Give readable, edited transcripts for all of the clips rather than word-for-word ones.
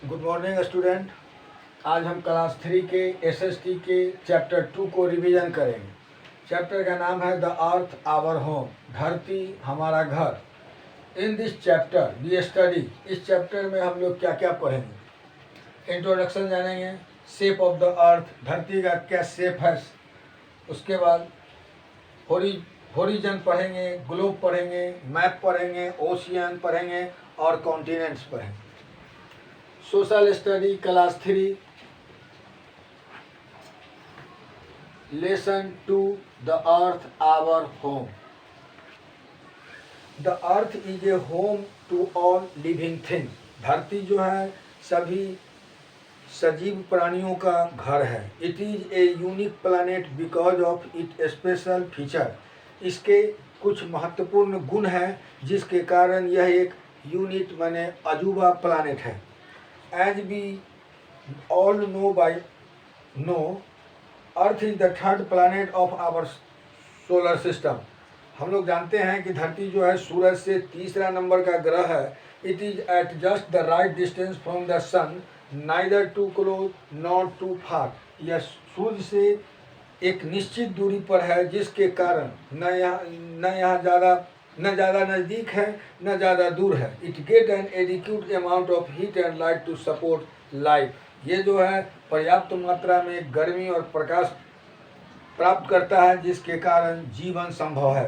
Good morning student. आज हम class 3 के एसएसटी के चैप्टर 2 को रिवीजन करेंगे। चैप्टर का नाम है द अर्थ आवर होम, धरती हमारा घर। In this chapter we study, इस चैप्टर में हम लोग क्या क्या पढ़ेंगे। इंट्रोडक्शन जानेंगे, शेप ऑफ द अर्थ, धरती का क्या शेप है। उसके बाद होरिजन पढ़ेंगे, ग्लोब पढ़ेंगे, मैप पढ़ेंगे, ओशियन पढ़ेंगे और कॉन्टिनेंट्स पढ़ेंगे। Social study class 3 lesson 2 the earth our home. The earth is a home to all living things. धरती जो है सभी सजीव प्राणियों का घर है। It is a unique planet because of it special feature. इसके कुछ महत्वपूर्ण गुण हैं जिसके कारण यह एक यूनिक माने अजूबा प्लैनेट है। As we all know, Earth is the third planet of our solar system. हम लोग जानते हैं कि धरती जो है सूरज से तीसरा नंबर का ग्रह है। It is at just the right distance from the sun, neither too close nor too far. यह सूर्य से एक निश्चित दूरी पर है जिसके कारण न यहाँ ज़्यादा नज़दीक है न ज़्यादा दूर है। It get an adequate amount of heat and light to support life. ये जो है पर्याप्त मात्रा में गर्मी और प्रकाश प्राप्त करता है जिसके कारण जीवन संभव है।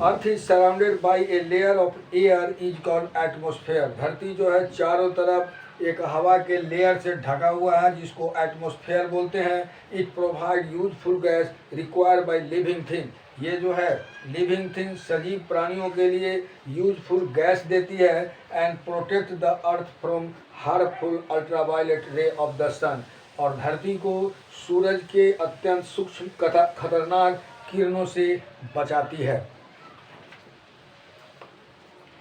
Earth is surrounded by a layer of air is called atmosphere. धरती जो है चारों तरफ एक हवा के लेयर से ढका हुआ है जिसको एटमोसफेयर बोलते हैं। It provide useful gas required by living thing. ये जो है लिविंग थिंग सजीव प्राणियों के लिए यूजफुल गैस देती है। And protect the earth from harmful ultraviolet ray of the sun. और धरती को सूरज के अत्यंत सूक्ष्म खतरनाक किरणों से बचाती है।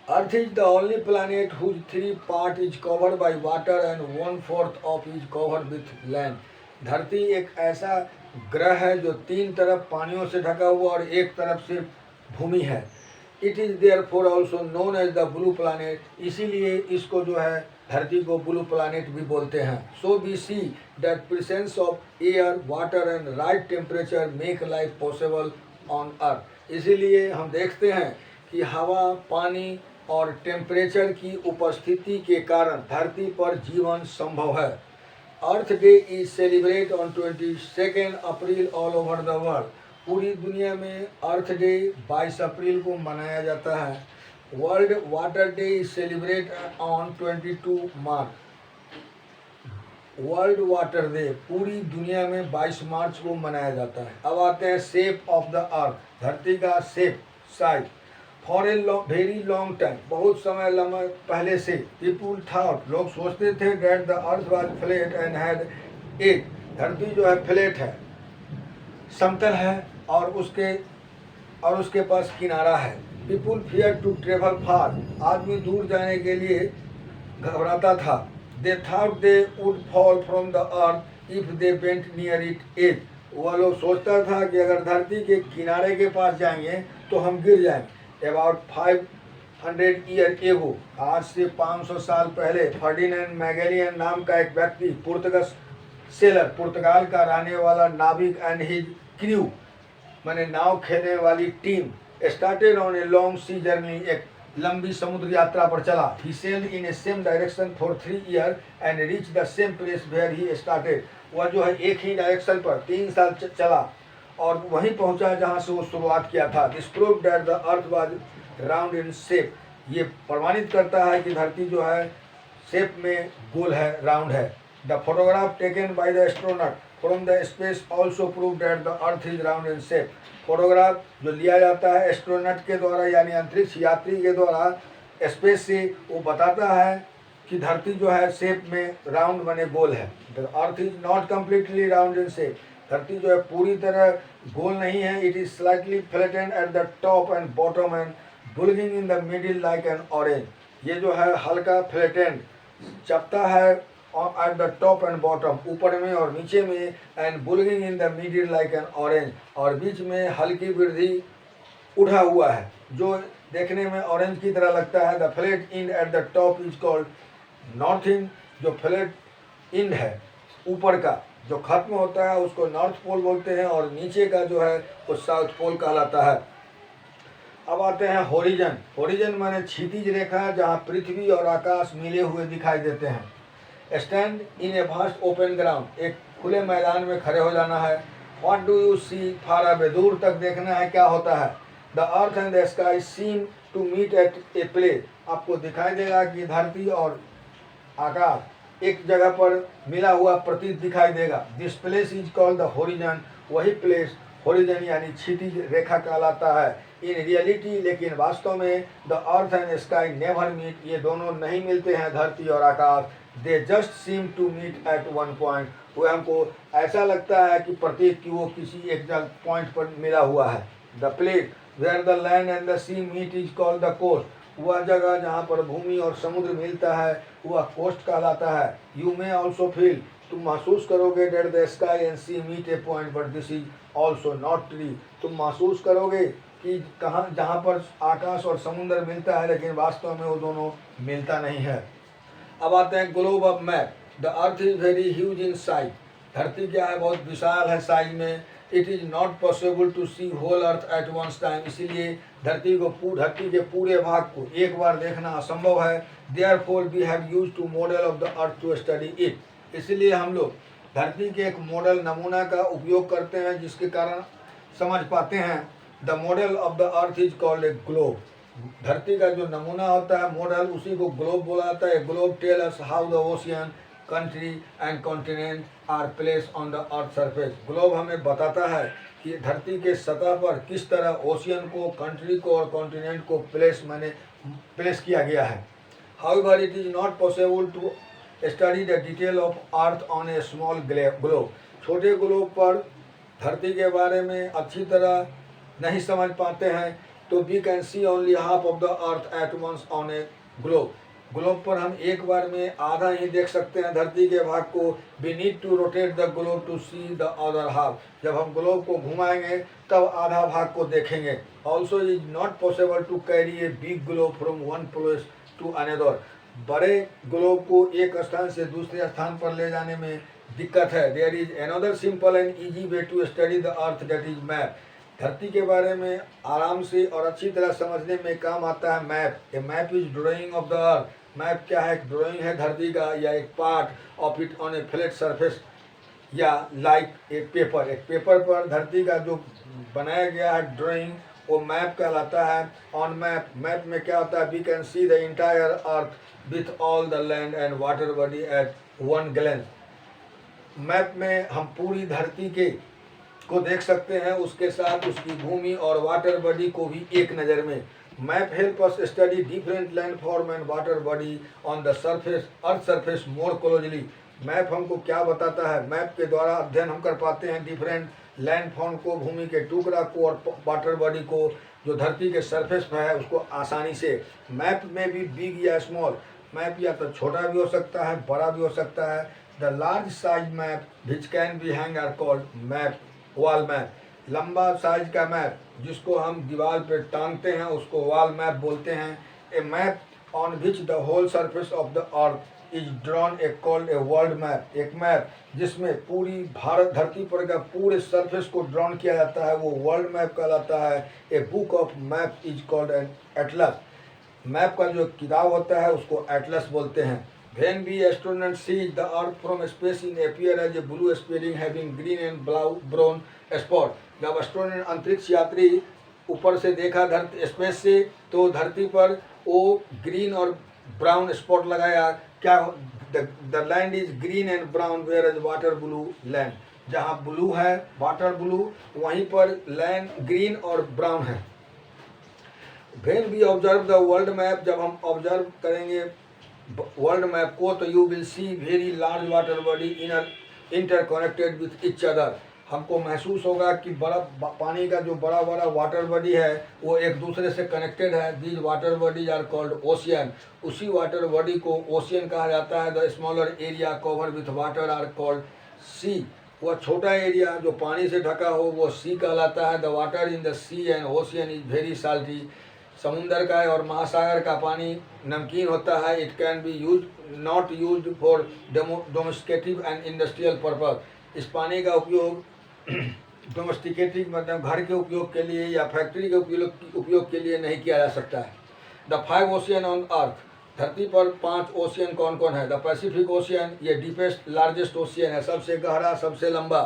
Earth is the only planet whose 3 part is covered by water and 1/4 of is covered with land. धरती एक ऐसा ग्रह है जो 3 तरफ पानियों से ढका हुआ और एक तरफ सिर्फ भूमि है। It is therefore also known as the blue planet. इसीलिए इसको जो है धरती को ब्लू प्लानेट भी बोलते हैं। So we see that presence of air, water and right temperature make life possible on earth. इसीलिए हम देखते हैं कि हवा, पानी और टेम्परेचर की उपस्थिति के कारण धरती पर जीवन संभव है। Earth day is celebrate on 22 April all over the world. पूरी दुनिया में अर्थ डे 22 अप्रैल को मनाया जाता है। World water day is celebrate on 22 March. World water day पूरी दुनिया में 22 मार्च को मनाया जाता है। अब आते हैं शेप ऑफ द अर्थ, धरती का shape, size. For a very long time, बहुत समय लंबा पहले से, पीपुल थॉट, लोग सोचते थे that the earth was flat and had edge. धरती जो है फ्लैट है, समतल है और उसके पास किनारा है। People fear to travel far, आदमी दूर जाने के लिए घबराता था। They thought they would fall from the earth if they went near it edge. वह लोग सोचता था कि अगर धरती के किनारे के पास जाएंगे तो हम गिर जाएंगे। About 500 ईयर एगो, आज से 500 साल पहले, फर्डिनेंड मैगेलियन नाम का एक व्यक्ति, पुर्तगाल का रहने वाला नाविक एंड हिज क्रू माने नाव खेलने वाली team started on a long sea journey, एक लंबी समुद्र यात्रा पर चला। He sailed in a same direction for 3 year and reach the same place where he started. वह जो है एक ही डायरेक्शन पर 3 साल चला और वहीं पहुंचा जहां से वो शुरुआत किया था। This proved that the earth was round in shape. ये प्रमाणित करता है कि धरती जो है शेप में गोल है, राउंड है। The photograph taken by the astronaut from the space also prove that the earth is round in shape. Photograph जो लिया जाता है एस्ट्रोनॉट के द्वारा यानी अंतरिक्ष यात्री के द्वारा स्पेस से, वो बताता है कि धरती जो है शेप में राउंड बने गोल है। The earth is not completely round in shape. धरती जो है पूरी तरह गोल नहीं है। It is slightly flattened at the top and bottom and bulging in the middle like an orange. ये जो है हल्का फ्लैटेंड चपटा है at the top and bottom, ऊपर में और नीचे में, and bulging in the middle like an orange, और बीच में हल्की वृद्धि उठा हुआ है जो देखने में ऑरेंज की तरह लगता है। The flat in eight the top is called north in जो फ्लैट इंड है ऊपर का जो खत्म होता है उसको नॉर्थ पोल बोलते हैं, और नीचे का जो है वो साउथ पोल कहलाता है। अब आते हैं होरिजन। होरिजन माने क्षितिज रेखा, जहाँ पृथ्वी और आकाश मिले हुए दिखाई देते हैं। Stand in a vast open ground, एक खुले मैदान में खड़े हो जाना है। What do you see far away, दूर तक देखना है क्या होता है। The earth and the sky seem to meet at a place, आपको दिखाई देगा कि धरती और आकाश एक जगह पर मिला हुआ प्रतीत दिखाई देगा। This place is called the horizon, वही प्लेस होरिजन यानी क्षितिज रेखा कहलाता है। इन रियलिटी, लेकिन वास्तव में the earth and sky never meet, ये दोनों नहीं मिलते हैं धरती और आकाश। They just seem to meet at one point, वो हमको ऐसा लगता है कि प्रतीत कि वो किसी एक जगह पॉइंट पर मिला हुआ है। The place where the land and the sea meet is called the coast, वह जगह जहाँ पर भूमि और समुद्र मिलता है वह कोस्ट कहलाता है। यू मे ऑल्सो फील, तुम महसूस करोगे that the sky and sea meet a point but this is also not true, तुम महसूस करोगे कि कहाँ जहाँ पर आकाश और समुद्र मिलता है लेकिन वास्तव में वो दोनों मिलता नहीं है। अब आते हैं globe of map. The earth is very huge in size, धरती क्या है बहुत विशाल है साइज में। It is not possible to see whole earth at once time, इसीलिए धरती के पूरे भाग को एक बार देखना असंभव है। Therefore we have used to model of the earth to study it, इसलिए हम लोग धरती के एक मॉडल नमूना का उपयोग करते हैं जिसके कारण समझ पाते हैं। The model of the earth is called a globe, धरती का जो नमूना होता है मॉडल उसी को ग्लोब बोला जाता है। Globe tell us how the ocean, country and continent are place on the earth surface, globe हमें बताता है कि धरती के सतह पर किस तरह ओशियन को, कंट्री को और कॉन्टिनेंट को प्लेस किया गया है। However it is not possible to study the detail of earth on a small globe, छोटे ग्लोब पर धरती के बारे में अच्छी तरह नहीं समझ पाते हैं, तो we can see only half of the earth at once on a globe, globe पर हम एक बार में आधा ही देख सकते हैं धरती के भाग को। We need to rotate the globe to see the other half, जब हम ग्लोब को घुमाएंगे तब आधा भाग को देखेंगे। Also is not possible to carry a big globe from one place to another, बड़े ग्लोब को एक स्थान से दूसरे स्थान पर ले जाने में दिक्कत है। There is another simple and easy way to study the earth, that is map, धरती के बारे में आराम से और अच्छी तरह समझने में काम आता है map. A map is drying of the earth, map क्या है, ड्राइंग है धरती का या एक part of it on A flat surface या लाइक एक पेपर पर धरती का जो बनाया गया है ड्राइंग वो मैप कहलाता है। ऑन मैप में क्या होता है, we can see the entire earth with all the land and water body at one glance, map में हम पूरी धरती को देख सकते हैं, उसके साथ उसकी भूमि और वाटर बॉडी को भी एक नज़र में। Map help us study different land form and water body on the surface earth surface more closely, map हमको क्या बताता है, मैप के द्वारा अध्ययन हम कर पाते हैं डिफरेंट लैंड फॉर्म को, भूमि के टुकड़ा को और वाटर बॉडी को जो धरती के सरफेस पर है उसको आसानी से। मैप में भी बिग या स्मॉल, मैप या तो छोटा भी हो सकता है बड़ा भी हो सकता है। The large size map which can be hang are called map, wall map, लंबा साइज का मैप जिसको हम दीवार पर टांगते हैं उसको वॉल मैप बोलते हैं। A map on which the whole surface of the earth is drawn a called a world map, एक मैप जिसमें पूरी भारत धरती पर का पूरे सरफेस को ड्रॉन किया जाता है वो वर्ल्ड मैप कहलाता है। A book of map is called an Atlas, map का जो किताब होता है उसको एटलस बोलते हैं। When we astronauts see the Earth from space it appear as a blue spearing having green and brown spot, जब एस्ट्रोनॉट अंतरिक्ष यात्री ऊपर से देखा धरती स्पेस से तो धरती पर वो ग्रीन और ब्राउन स्पॉट लगाया। क्या the land is green and brown where is water blue land, जहाँ ब्लू है वाटर ब्लू वहीं पर लैंड ग्रीन और ब्राउन है। When we observe the world map, जब हम ऑब्जर्व करेंगे वर्ल्ड मैप को तो you will see very large water body interconnected with each other, हमको महसूस होगा कि बड़ा पानी का जो बड़ा बड़ा वाटर बॉडी है वो एक दूसरे से कनेक्टेड है। These water bodies are called ocean, उसी वाटर बॉडी को ओशियन कहा जाता है। The smaller area cover with water are called sea, वह छोटा एरिया जो पानी से ढका हो वो सी कहलाता है। The water in the sea and ocean is very salty, समुंदर का और महासागर का पानी नमकीन होता है। It can be use not use for domesticative and industrial purpose. इस पानी का उपयोग डोमेस्टिकेटिव मतलब घर के उपयोग के लिए या फैक्ट्री के उपयोग के लिए नहीं किया जा सकता है। द 5 ओशियन ऑन अर्थ, धरती पर 5 ओशियन कौन कौन है? द पैसिफिक ओशियन, ये डीपेस्ट लार्जेस्ट ओशियन है, सबसे गहरा सबसे लंबा।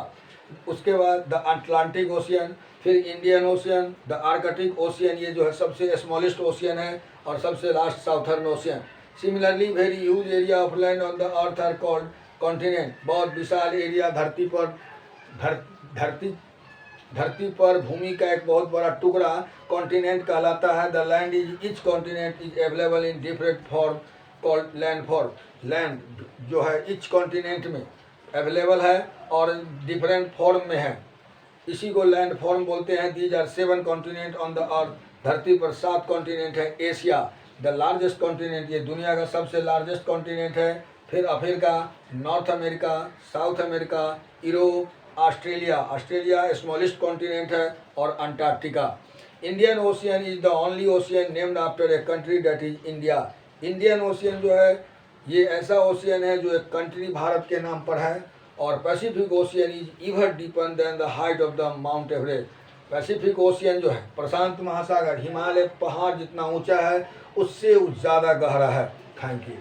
उसके बाद द अटलांटिक ओशियन, फिर Indian Ocean, the Arctic Ocean, ये जो है सबसे स्मॉलेस्ट ओशियन है, और सबसे last Southern Ocean. Similarly very huge area of land on the earth are called continent. बहुत विशाल एरिया धरती पर भूमि का एक बहुत बड़ा टुकड़ा कॉन्टिनेंट कहलाता है। The land is each continent is available in different form called land form. Land जो है ईच कॉन्टिनेंट में अवेलेबल है और डिफरेंट फॉर्म में है, इसी को लैंड फॉर्म बोलते हैं। These are 7 continent on the earth. धरती पर 7 कॉन्टिनेंट है। एशिया द लार्जेस्ट कॉन्टिनेंट, ये दुनिया का सबसे लार्जेस्ट कॉन्टिनेंट है। फिर Africa, north America, south America, Europe, Australia smallest continent है, और Antarctica. Indian ocean is the only ocean named after a country that is India. Indian ocean जो है ये ऐसा ओशियन है जो एक कंट्री भारत के नाम पर है। और Pacific ocean is even deeper than the height of the mount Everest. Pacific ocean जो है प्रशांत महासागर हिमालय पहाड़ जितना ऊंचा है उससे ज़्यादा गहरा है। Thank you.